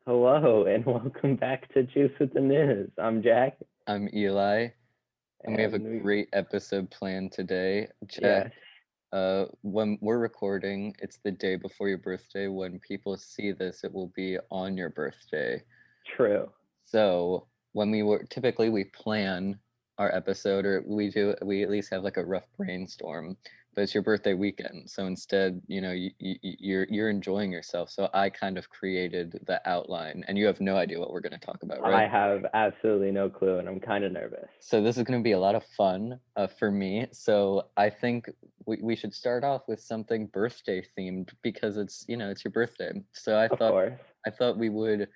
Hello and welcome back to Juice with the News. I'm Jack, I'm Eli, and we have a and great episode planned today. Jack, yes, when we're recording, it's the day before your birthday. When people see this, it will be on your birthday. true. So when we plan our episode, or we at least have like a rough brainstorm, but it's your birthday weekend. So instead, you're enjoying yourself. So I kind of created the outline, and you have no idea what we're going to talk about, I right? have absolutely no clue, and I'm kind of nervous. So this is going to be a lot of fun for me. So I think we should start off with something birthday themed because it's your birthday. So I Of thought course. I thought we would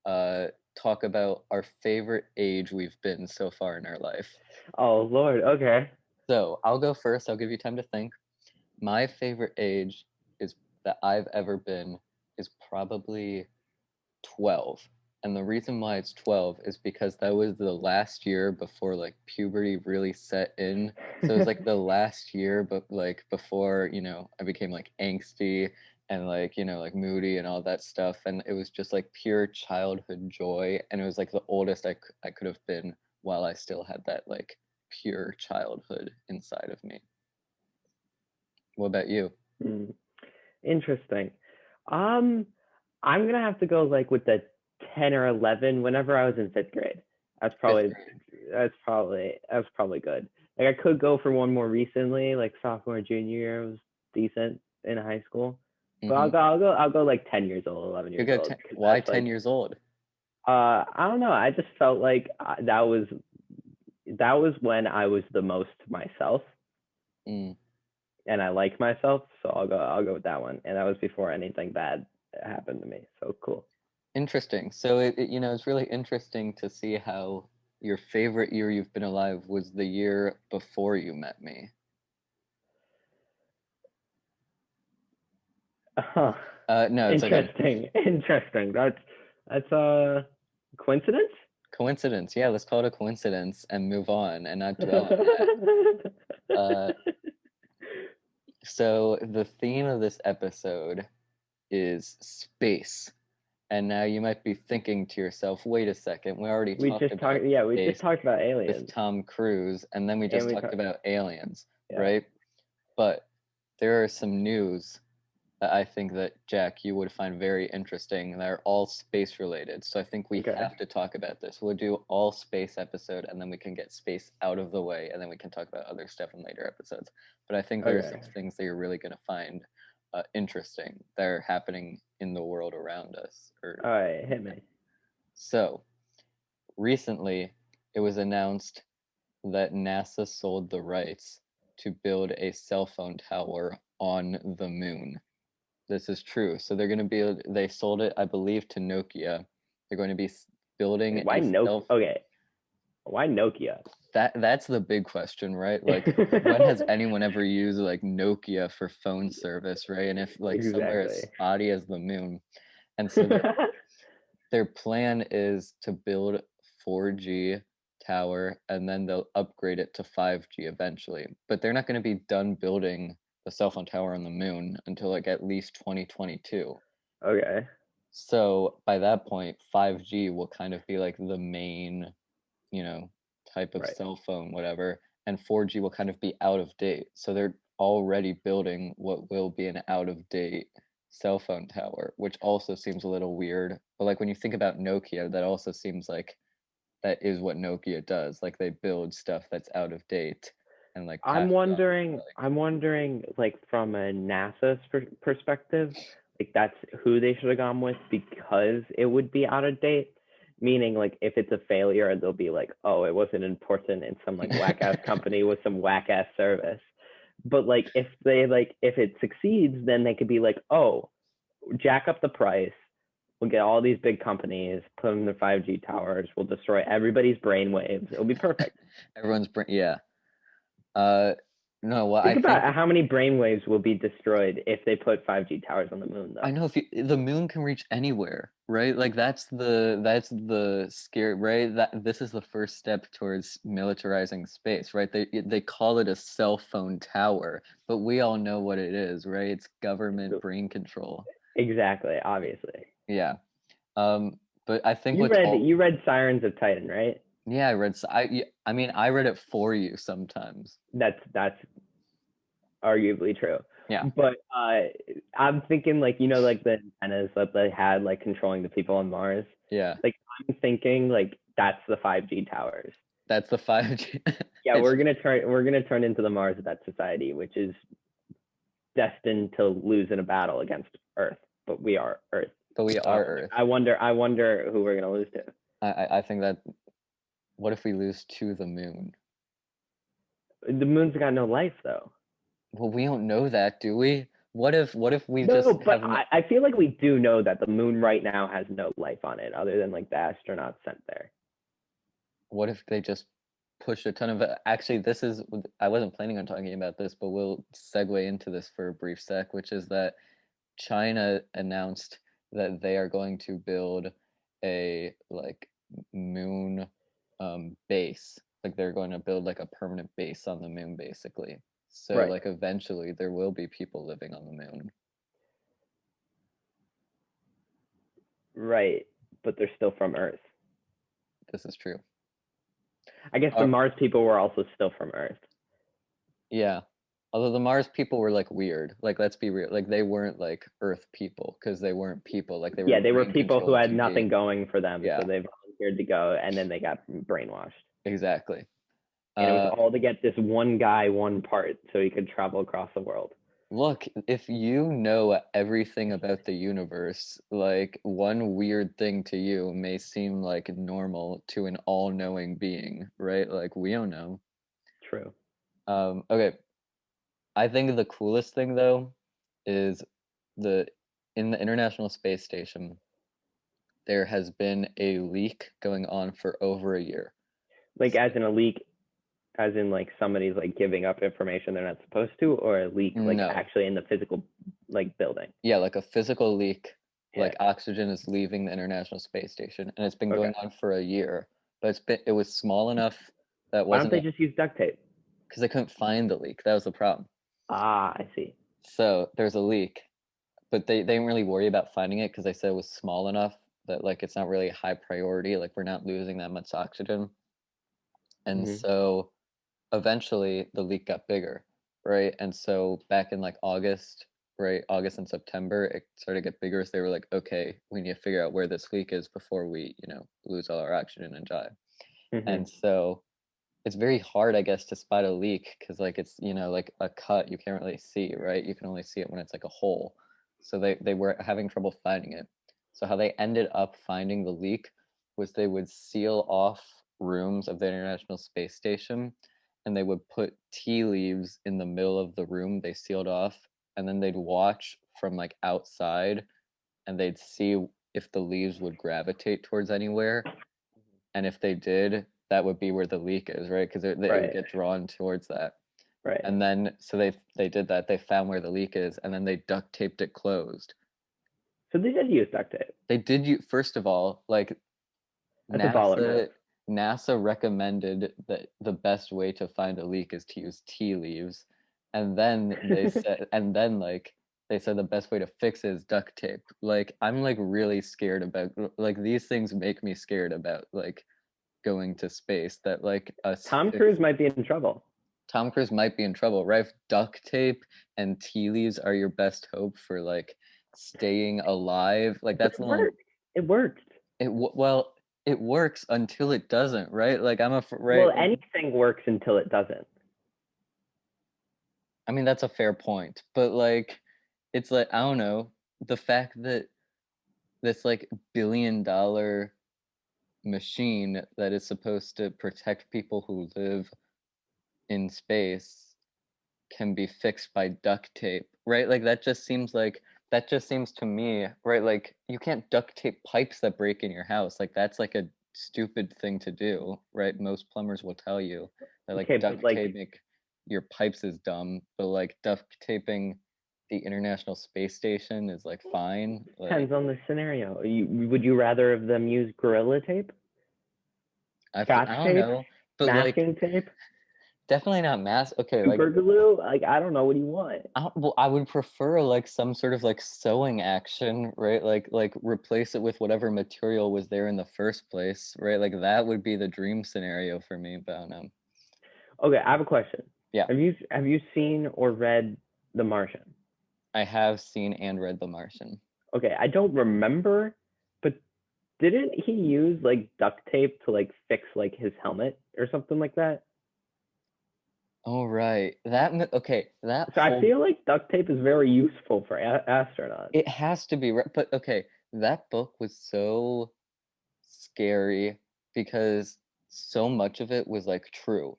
uh, talk about our favorite age we've been so far in our life. Oh Lord. Okay. So I'll go first. I'll give you time to think. My favorite age is that I've ever been is probably 12. And the reason why it's 12 is because that was the last year before like puberty really set in. So it was like the last year, but like before, I became like angsty and like moody and all that stuff. And it was just like pure childhood joy. And it was like the oldest I could have been while I still had that like pure childhood inside of me. What about you? Hmm. Interesting. Um, I'm gonna have to go like with the 10 or 11. Whenever I was in fifth grade, that's Fifth probably grade. that's probably good. Like I could go for one more recently, like sophomore, junior year was decent in high school. But Mm-hmm. I'll go like 10 years old, 11 You years go old, because why that's 10 like, years old? I don't know. I just felt like that was when I was the most myself, Mm. and I like myself. So I'll go with that one. And that was before anything bad happened to me. So cool. Interesting. So it's really interesting to see how your favorite year you've been alive was the year before you met me. Huh. No, it's okay. Interesting. Interesting. That's a coincidence. Coincidence. Yeah, let's call it a coincidence and move on and not dwell on that. Uh, so the theme of this episode is space. And now you might be thinking to yourself, wait a second, we already we talked just about talked. Yeah, we just space talked about with aliens, Tom Cruise, and then we and just we talked talked. about aliens, Yeah. right? But there are some news that I think that Jack you would find very interesting. They're all space related, so I think we Okay. have to talk about this. We'll do all space episode, and then we can get space out of the way, and then we can talk about other stuff in later episodes. But I think there are some Okay. things that you're really going to find interesting that are happening in the world around us. All right. Hit me. So recently, it was announced that NASA sold the rights to build a cell phone tower on the moon. This is true. So they sold it, I believe, to Nokia. They're going to be building Why a Nokia? self Okay. Why Nokia? that's the big question, right? Like when has anyone ever used like Nokia for phone service, right? And if like somewhere as Exactly. spotty as the moon. And so their plan is to build 4G tower and then they'll upgrade it to 5G eventually. But they're not going to be done building the cell phone tower on the moon until like at least 2022. Okay. So by that point, 5G will kind of be like the main, you know, type of Right. cell phone, whatever, and 4G will kind of be out of date. So they're already building what will be an out of date cell phone tower, which also seems a little weird. But like when you think about Nokia, that also seems like that is what Nokia does. Like they build stuff that's out of date and like pass it on. I'm wondering, like from a NASA's perspective, like that's who they should have gone with because it would be out of date. Meaning, like if it's a failure, they'll be like, "Oh, it wasn't important in some like whack ass company with some whack ass service." But if it succeeds, then they could be like, "Oh, jack up the price. We'll get all these big companies, put them in the 5G towers. We'll destroy everybody's brainwaves. It'll be perfect." Yeah. Uh, no, well, I Think think about how many brainwaves will be destroyed if they put 5G towers on the moon, I though. know if the moon can reach anywhere, right? Like that's the scary, right? That this is the first step towards militarizing space, right? They call it a cell phone tower, but we all know what it is, right? It's government So, brain control. exactly, obviously. Yeah. But I think You what's read all you read Sirens of Titan, right? yeah, I read I mean I read it for you sometimes. That's arguably true. Yeah. But I'm thinking like like the antennas that they had like controlling the people on Mars. Yeah. Like I'm thinking like that's the 5G towers. That's the 5G. Yeah, It's we're gonna turn into the Mars of that society, which is destined to lose in a battle against Earth. But we are Earth. but we So I are wonder, Earth. I wonder, I wonder who we're gonna lose to. I think that what if we lose to the moon? The moon's got no life though. Well, we don't know that, do we? What if we No, just but have I feel like we do know that the moon right now has no life on it other than like the astronauts sent there. what if they just push a ton of actually this is I wasn't planning on talking about this, but we'll segue into this for a brief sec, which is that China announced that they are going to build a like moon base. Like they're going to build like a permanent base on the moon basically. So Right, like eventually there will be people living on the moon. right. But they're still from Earth. This is true. I guess the Uh, Mars people were also still from Earth. yeah. Although the Mars people were like weird. Like let's be real. Like they weren't like Earth people because they weren't people. Like they were Yeah, they were brain people who controlled had to nothing be. going for them, Yeah, so they volunteered to go, and then they got brainwashed. exactly. And it was Uh all to get this one guy one part so he could travel across the world. Look, if you know everything about the universe, like one weird thing to you may seem like normal to an all-knowing being, right? Like we don't know. True. Okay, I think the coolest thing though is the in the International Space Station, there has been a leak going on for over a year. Like as in a leak, as in like somebody's like giving up information they're not supposed to, or a leak like No. actually in the physical like building. Yeah, like a physical leak, Yeah. like oxygen is leaving the International Space Station, and it's been going Okay. on for a year. But it was small enough that Why don't wasn't they just use duct tape? because they couldn't find the leak. That was the problem. Ah, I see. So there's a leak, but they didn't really worry about finding it because they said it was small enough that like it's not really a high priority. Like we're not losing that much oxygen, and Hmm. so eventually the leak got bigger, right? And so back in like August, right, August and September, it started to get bigger. So they were like, okay, we need to figure out where this leak is before we, lose all our oxygen and die. Hmm. And so it's very hard, I guess, to spot a leak because like it's, like a cut you can't really see, right? You can only see it when it's like a hole. So they were having trouble finding it. So how they ended up finding the leak was they would seal off rooms of the International Space Station and they would put tea leaves in the middle of the room they sealed off and then they'd watch from like outside and they'd see if the leaves would gravitate towards anywhere and if they did, that would be where the leak is, right? Because it would Right. get drawn towards that. Right. And then so they did that. They found where the leak is, and then they duct taped it closed. So they did use duct tape. They did you first of all, like That's a baller move. NASA recommended that the best way to find a leak is to use tea leaves, and then they said the best way to fix it is duct tape. Like I'm like really scared about like these things make me scared about like going to space that like us Tom Cruise might be in trouble. Tom Cruise might be in trouble, right? If duct tape and tea leaves are your best hope for like staying alive, like But that's it a little worked. It worked. well, it works until it doesn't, right? Like right. Well, anything works until it doesn't. I mean, that's a fair point, but like, it's like I don't know the fact that this like $1 billion machine that is supposed to protect people who live in space can be fixed by duct tape, right? Like that just seems to me, right? Like you can't duct tape pipes that break in your house. Like that's like a stupid thing to do, right? Most plumbers will tell you that like Okay, but duct like taping your pipes is dumb, but like duct taping the International Space Station is like fine. Like depends on the scenario. Would you rather of them use Gorilla Tape, I Scotch don't tape, know, but like masking tape? Definitely not mass. Okay, like Super glue? Like, I don't know. What do you want? well, I would prefer like some sort of like sewing action, right? Like replace it with whatever material was there in the first place, right? Like that would be the dream scenario for me. But Okay, I have a question. yeah, Have you seen or read The Martian? I have seen and read The Martian. Okay, I don't remember, but didn't he use like duct tape to like fix like his helmet or something like that? Oh right, okay. That So I whole feel like duct tape is very useful for astronauts. it has to be right, but okay, that book was so scary because so much of it was like true,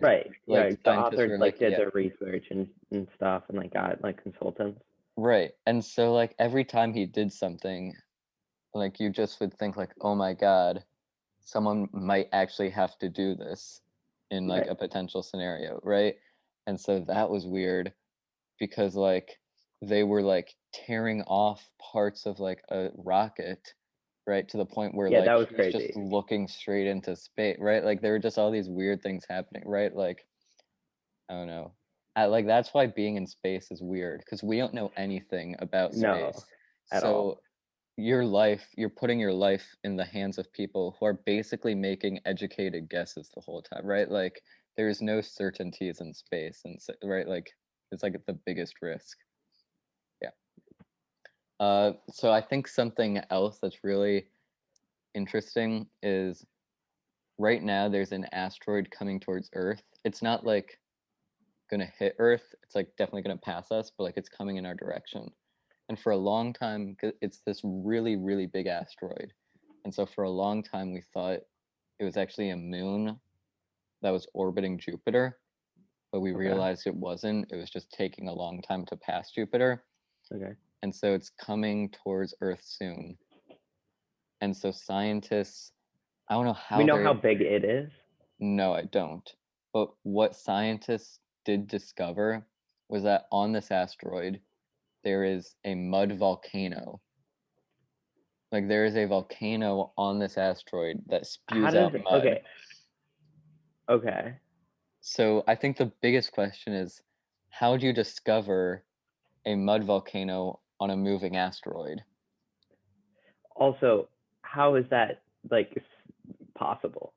Right. Yeah, like the scientists authors were like like did yeah. their research and stuff and like got like consultants. Right. And so like every time he did something, like you just would think like, "Oh my God, someone might actually have to do this in like Right. a potential scenario," right? And so that was weird because like they were like tearing off parts of like a rocket, right? To the point where Yeah, like that was he's just crazy. looking straight into space, right? Like there were just all these weird things happening, right? Like I don't know. Like that's why being in space is weird because we don't know anything about No, space. at all. So you're putting your life in the hands of people who are basically making educated guesses the whole time, right? Like there is no certainties in space, and so, right, like it's like the biggest risk. Yeah. So I think something else that's really interesting is right now there's an asteroid coming towards Earth. It's not like gonna hit Earth. It's like definitely gonna pass us, but like it's coming in our direction. And for a long time, it's this really, really big asteroid. And so for a long time, we thought it was actually a moon that was orbiting Jupiter, but we Okay. realized it wasn't. It was just taking a long time to pass Jupiter. Okay. And so it's coming towards Earth soon. And so scientists, I don't know We how know how they're, big it is. no, I don't. But what scientists did discover was that on this asteroid, there is a mud volcano. Like there is a volcano on this asteroid that How spews does out mud. okay. Okay. So I think the biggest question is how do you discover a mud volcano on a moving asteroid? Also, how is that like possible?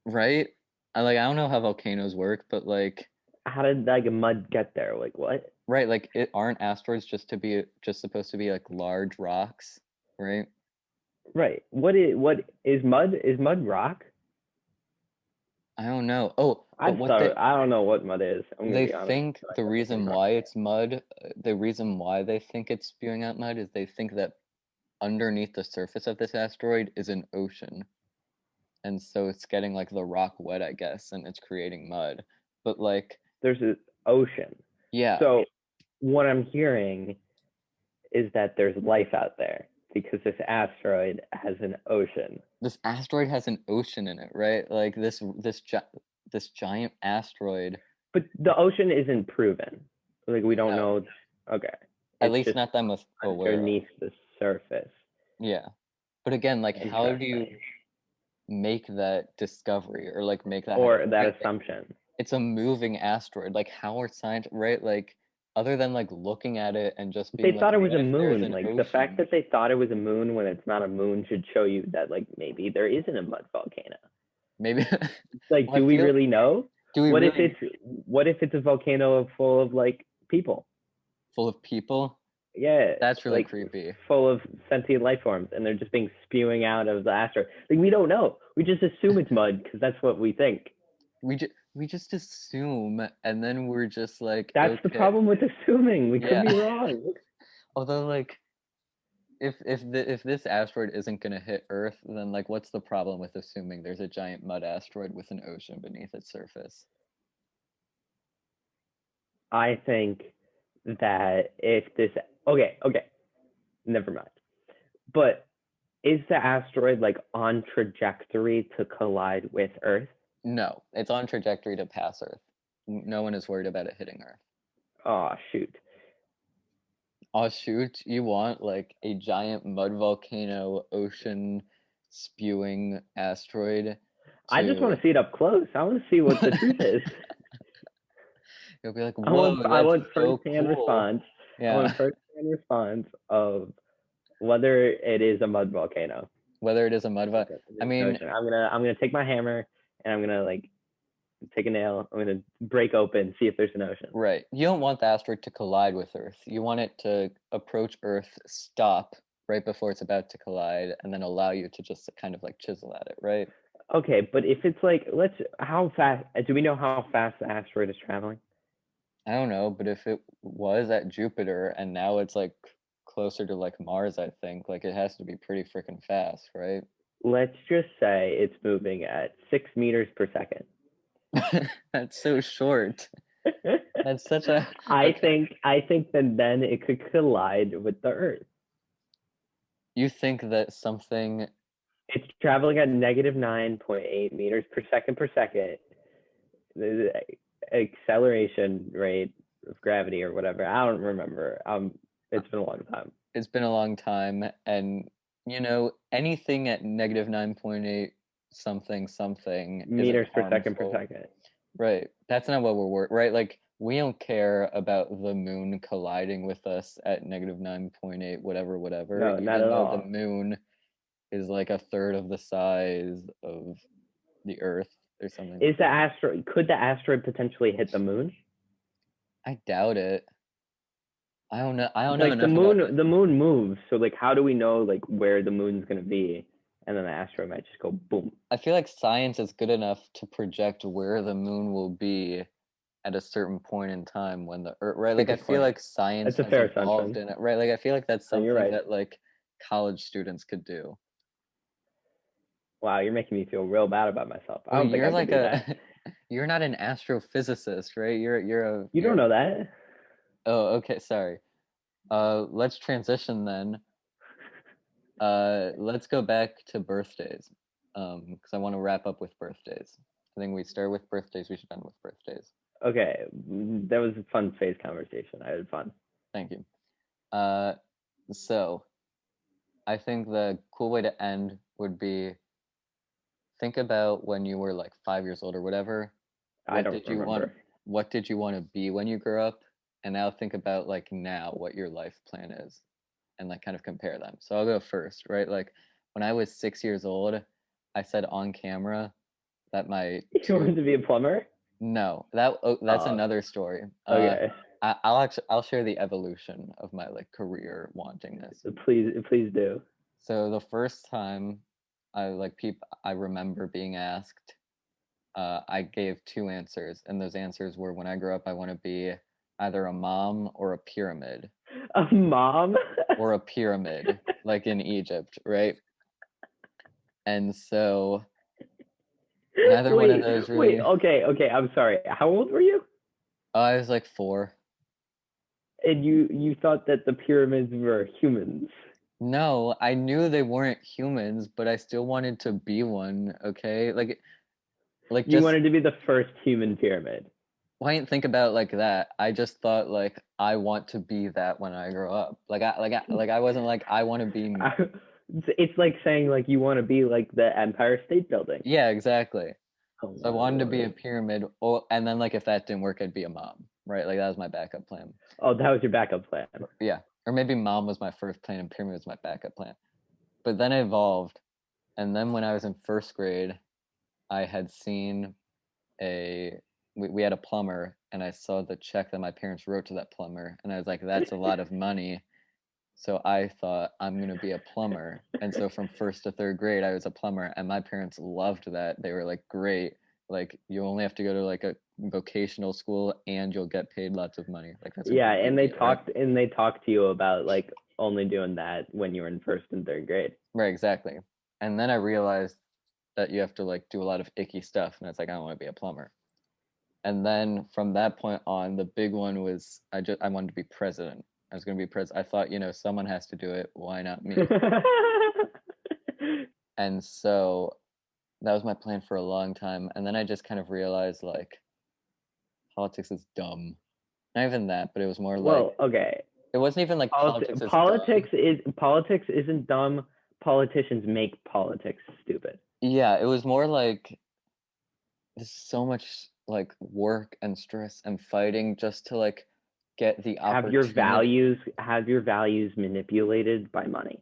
Right? I don't know how volcanoes work, but like How did like mud get there? Like what? right, like it aren't asteroids just supposed to be like large rocks, right? Right. What is mud? Is mud rock? I don't know. Oh, but I'd start. I don't know what mud is. I'm gonna they be honest. think I the don't think reason rock. why it's mud, the reason why they think it's spewing out mud is they think that underneath the surface of this asteroid is an ocean. And so it's getting like the rock wet, I guess, and it's creating mud. But like, There's an ocean. yeah, So what I'm hearing is that there's life out there because this asteroid has an ocean. this asteroid has an ocean in it, right? Like this giant asteroid. But the ocean isn't proven. Like we don't No, know. Okay. at It's least just not that I'm aware of. underneath the surface. Yeah, but again, like, how do you Interesting. make that discovery or like make that happen? Or that Right? assumption. It's a moving asteroid. Like, how are scientists, right? Like, other than like looking at it and just They being like, thought it was what a if there's moon. an Like the fact ocean? that they thought it was a moon when it's not a moon should show you that like maybe there isn't a mud volcano. Maybe. Like, Well, do I we feel. really know? Do we What if really it's what if it's a volcano full of like people? full of people? Yeah, That's really like creepy. full of sentient life forms, and they're just being spewing out of the asteroid. Like we don't know. We just assume it's mud because that's what we think. We just assume, and then we're just like, That's the okay, problem with assuming. We could yeah. be wrong. Although, like, if this asteroid isn't gonna hit Earth, then like, what's the problem with assuming there's a giant mud asteroid with an ocean beneath its surface? I think that if this okay, never mind. But is the asteroid like on trajectory to collide with Earth? No, it's on trajectory to pass Earth. No one is worried about it hitting Earth. Oh shoot. Oh shoot, you want like a giant mud volcano ocean spewing asteroid I just want to to see it up close. I want to see what the truth is. You'll be like, I whoa, want I that's want so firsthand cool. response. I Yeah. want firsthand response of whether it is a mud volcano. Whether it is a mud Like, volcano. in I the mean, ocean. I'm gonna take my hammer and I'm gonna like take a nail. I'm gonna break open, see if there's an ocean. right. You don't want the asteroid to collide with Earth. You want it to approach Earth, stop right before it's about to collide, and then allow you to just kind of like chisel at it, right? Okay, but if it's like, how fast? Do we know how fast the asteroid is traveling? I don't know, but if it was at Jupiter and now it's like closer to like Mars, I think like it has to be pretty freaking fast, right? Let's just say it's moving at 6 meters per second. That's so short. That's such a I okay. think I think that then it could collide with the Earth. You think that something It's traveling at negative 9.8 meters per second per second. The acceleration rate of gravity or whatever. I don't remember. It's been a long time. it's been a long time, and you know anything at negative 9.8 something something isn't Meters per second per harmful, second. right? That's not what right? Like we don't care about the moon colliding with us at negative 9.8 whatever whatever, No, not even at though the all. moon is like a third of the size of the Earth or something. Is the asteroid? Could the asteroid potentially hit the moon? I doubt it. I don't know. I don't know Like enough about it. the moon moves. So like, how do we know like where the moon's gonna be? And then the asteroid might just go boom. I feel like science is good enough to project where the moon will be at a certain point in time when the Earth, right? That's a Like I good feel point. like science That's a has fair evolved assumption. in it, right? Like I feel like that's No, you're something right. that like college students could do. Wow, you're making me feel real bad about myself. I Well, don't think you're I could like do that. a you're not an astrophysicist, right? You don't know that. oh, okay, sorry. Let's transition then. Let's go back to birthdays. Because I want to wrap up with birthdays. I think we start with birthdays, we should end with birthdays. Okay, that was a fun space conversation. I had fun. Thank you. Uh, so I think the cool way to end would be think about when you were like 5 years old or whatever. I What don't did you want? remember. What did you want to be when you grew up? And now think about like now what your life plan is, and like kind of compare them. So I'll go first, right? Like when I was 6 years old, I said on camera that my You two wanted to be a plumber? no that that's Oh, another story. okay. I'll share the evolution of my like career wanting this. Please do. So the first time I remember being asked, I gave two answers, and those answers were when I grow up, I want to be either a mom or a pyramid, A mom? like in Egypt, right? And so neither one of Wait, those wait. really. Okay. I'm sorry. How old were you? I was like 4. And you thought that the pyramids were humans. No, I knew they weren't humans, but I still wanted to be one. Okay, like You just wanted to be the first human pyramid. why didn't think about it like that? I just thought like I want to be that when I grow up. I wasn't like I want to be. It's like saying like you want to be like the Empire State Building. Yeah, exactly. Oh So I my wanted to be a lord. pyramid, or and then like if that didn't work, I'd be a mom, right? Like that was my backup plan. Oh, that was your backup plan. Yeah, or maybe mom was my first plan and pyramid was my backup plan. But then I evolved, and then when I was in first grade, I had seen we had a plumber, and I saw the check that my parents wrote to that plumber, and I was like, that's a lot of money. So I thought I'm gonna be a plumber. And so from first to third grade, I was a plumber, and my parents loved that. They were like, great. Like you only have to go to like a vocational school and you'll get paid lots of money. Like that's a Yeah, great deal, right? and they talked to you about like only doing that when you were in first and third grade. Right, exactly. And then I realized that you have to like do a lot of icky stuff, and it's like I don't want to be a plumber. And then from that point on, the big one was I wanted to be president. I was going to be president. I thought, someone has to do it. Why not me? And so that was my plan for a long time. And then I just kind of realized like politics is dumb. Not even that, but it was more like Well, okay. it wasn't even like politics is dumb. Politics isn't dumb. Politicians make politics stupid. Yeah, it was more like there's so much like work and stress and fighting just to like get the Have your opportunity. values manipulated by money.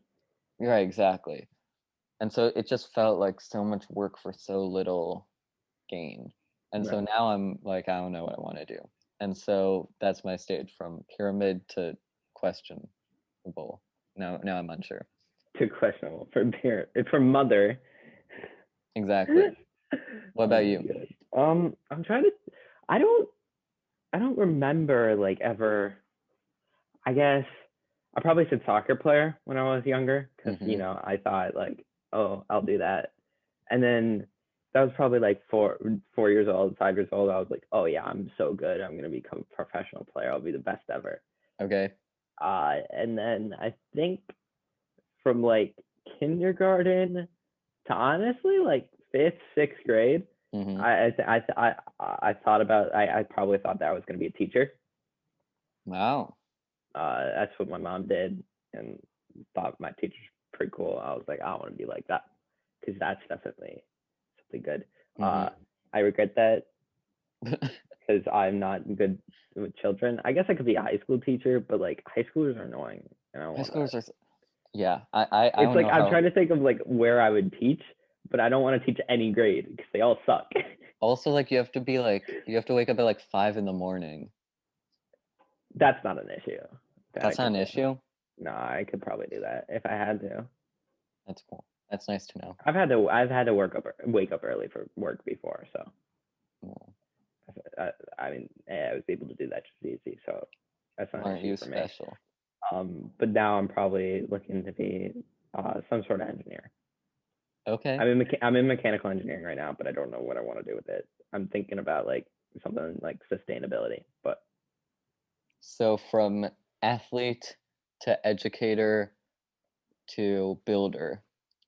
Right, exactly. And so it just felt like so much work for so little gain. And so Right. now I'm like, I don't know what I want to do. And so that's my stage from pyramid to questionable. Now I'm unsure. Too questionable for parent, for mother. Exactly. What Oh about my you? god. I'm trying to. I don't. I don't remember like ever. I guess I probably said soccer player when I was younger because Mm-hmm. I thought like, oh, I'll do that, and then that was probably like 4 years old, 5 years old. I was like, oh yeah, I'm so good. I'm gonna become a professional player. I'll be the best ever. Okay. And then I think from like kindergarten to honestly like fifth, sixth grade, Mm-hmm. I thought about I probably thought that I was gonna be a teacher. Wow. That's what my mom did, and thought my teacher's pretty cool. I was like, I want to be like that because that's definitely something good. Mm-hmm. I regret that because I'm not good with children. I guess I could be a high school teacher, but like high schoolers are annoying, and I don't High want that. schoolers are, yeah. I It's don't like know I'm how. trying to think of like where I would teach, but I don't want to teach any grade because they all suck. Also, like you have to wake up at like 5 in the morning. That's not an issue. That I That's not could an definitely. issue. No, I could probably do that if I had to. That's cool. That's nice to know. I've had to wake up early for work before, so Well, I mean, I was able to do that just easy, so that's not an aren't issue you for me. special? But now I'm probably looking to be some sort of engineer. Okay. I'm in mechanical engineering right now, but I don't know what I want to do with it. I'm thinking about like something like sustainability, but So from athlete to educator to builder,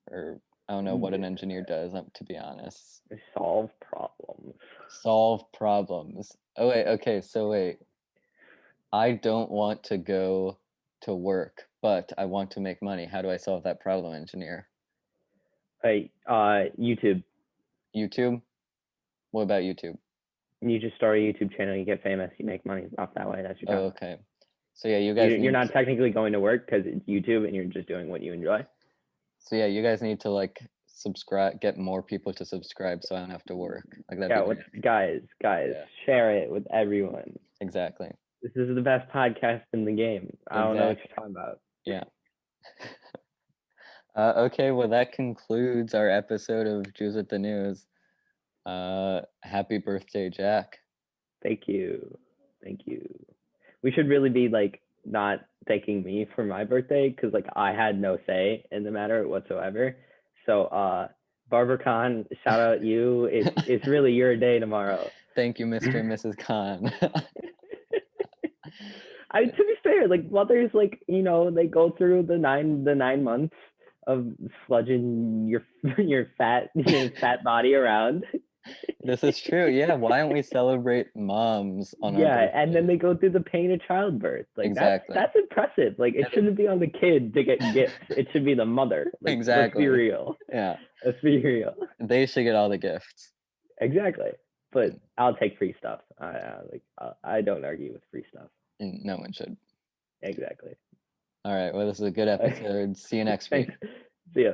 or I don't know what an engineer does, to be honest. solve problems. Solve problems. Oh wait, okay, so wait. I don't want to go to work, but I want to make money. How do I solve that problem, engineer? Like YouTube. YouTube? What about YouTube? You just start a YouTube channel, you get famous, you make money off that way. That's your Oh, job. okay. So yeah, you guys You're need not technically going to work because it's YouTube and you're just doing what you enjoy. so yeah, you guys need to like subscribe, get more people to subscribe so I don't have to work. Like that'd be Yeah, great. guys, Yeah, share it with everyone. exactly. This is the best podcast in the game. I don't know what Exactly. you're talking about. Yeah. Okay, well that concludes our episode of Jews with the News. Happy birthday, Jack. Thank you. Thank you. We should really be like not thanking me for my birthday because like I had no say in the matter whatsoever. So Barbara Khan, shout out you. It's really your day tomorrow. Thank you, Mr. and Mrs. Khan. To be fair, like mothers, like they go through the nine months of sludging your fat body around. This is true. Yeah, why don't we celebrate moms on our Yeah, and then birthday? they go through the pain of childbirth. Like that's Exactly. that's impressive. Like it That is- shouldn't be on the kid to get gifts. It should be the mother. Like let's be Exactly. real. Yeah, Let's be real. they should get all the gifts. Exactly. But I'll take free stuff. I don't argue with free stuff. And no one should. Exactly. All right. Well, this is a good episode. See you next week. Thanks. See ya.